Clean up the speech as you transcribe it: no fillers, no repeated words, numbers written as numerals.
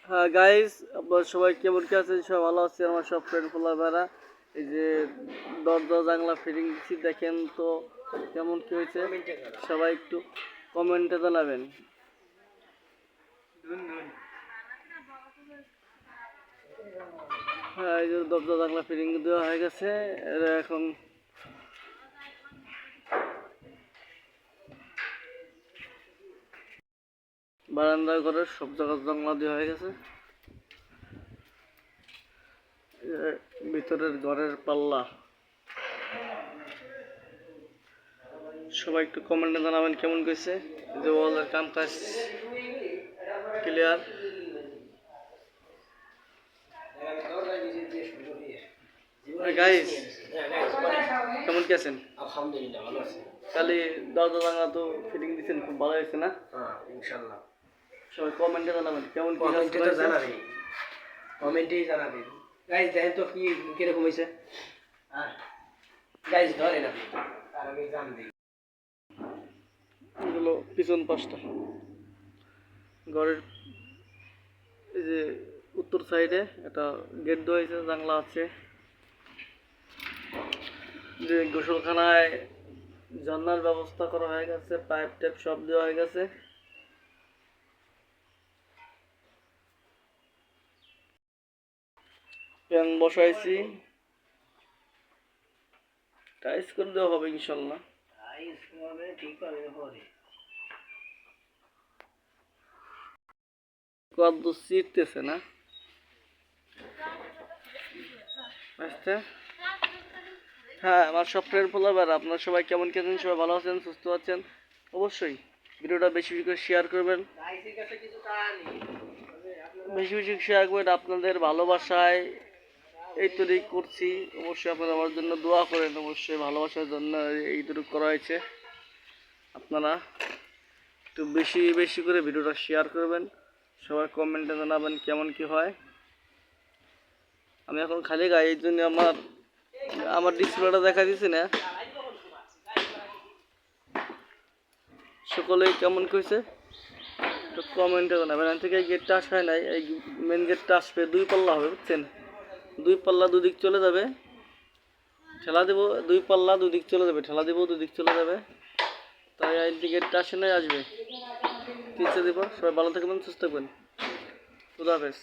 হ্যাঁ গাইস, আপনারা সবাই কেমন কি আছেন? সব ভালো আছি। আমার সব ফ্রেন্ড ফলোয়াররা এই যে দরজা জানলা ফিটিং দিচ্ছি, দেখেন তো কেমন কি হয়েছে। সবাই একটু কমেন্টে জানাবেন। হ্যাঁ, এই যে দরজা জানলা ফিটিং দেওয়া হয়ে গেছে। এরা এখন বারান্দা ঘরের সব জায়গা জানলা দেওয়া হয়ে গেছে। ভিতরের ঘরের পাল্লা সবাই একটু কমেন্টে জানাবেন কেমন কইছে। যে ওয়ালের কাম কাজ ক্লিয়ার। গাইস, কেমন কি আছেন? আলহামদুলিল্লাহ ভালো আছি। কালি দরজা জানলা তো ফিটিং দিচ্ছেন, খুব ভালো হয়েছে না? হ্যাঁ, ইনশাআল্লাহ। সবাই কমেন্টে জানাবেন কেমন কি কমেন্টে তো জানাবেন, কমেন্টেই জানাবেন। গাইস দেখেন তো কি কিরকম হয়েছে। গাইস ধরেন আপনি, আর আমি জান দিই। এগুলো পিছন পাশটা ঘরের এই যে উত্তর সাইডে একটা গেট দেওয়া হয়েছে, জানলা আছে। যে গোসলখানায় ঝর্ণার ব্যবস্থা করা হয়ে গেছে, পাইপ টাইপ সব দেওয়া হয়ে গেছে। ফ্যান বসাইছি, টাইস করে দেওয়া হবে ইনশাল্লাহ। কত চিরতেছে না আচ্ছা। হ্যাঁ, আমার সব ফ্রেন্ড ফলোয়ার আপনারা সবাই কেমন কি আছেন? সবাই ভালো আছেন, সুস্থ আছেন? অবশ্যই ভিডিওটা বেশি বেশি করে শেয়ার করবেন, বেশি বেশি শেয়ার করবেন। আপনাদের ভালোবাসায় এই তৈরি করছি। অবশ্যই আপনারা আমার জন্য দোয়া করেন, অবশ্যই ভালোবাসার জন্য এইটুকু করা হয়েছে। আপনারা একটু বেশি বেশি করে ভিডিওটা শেয়ার করবেন, সবাই কমেন্টে জানাবেন কেমন কি হয়। আমি এখন খালি গাই, এই জন্য আমার ডিসপ্লেটা দেখা দিচ্ছে না। সকলেই কেমন কইছে তো কমেন্টে জানাবেন। এখান থেকে এই গেটটা আসায় নাই, এই মেন গেটটা আসবে, 2 পাল্লা হবে বুঝছেন। 2 পাল্লা দুদিক চলে যাবে, ঠেলা দেবো। 2 পাল্লা দুদিক চলে যাবে, ঠেলা দেবো, দুদিক চলে যাবে। তাই এই গেটটা আসে নাই, আসবে, তিনটে দেবো। সবাই ভালো থাকবেন, সুস্থ থাকবেন। খুদা হাফেজ।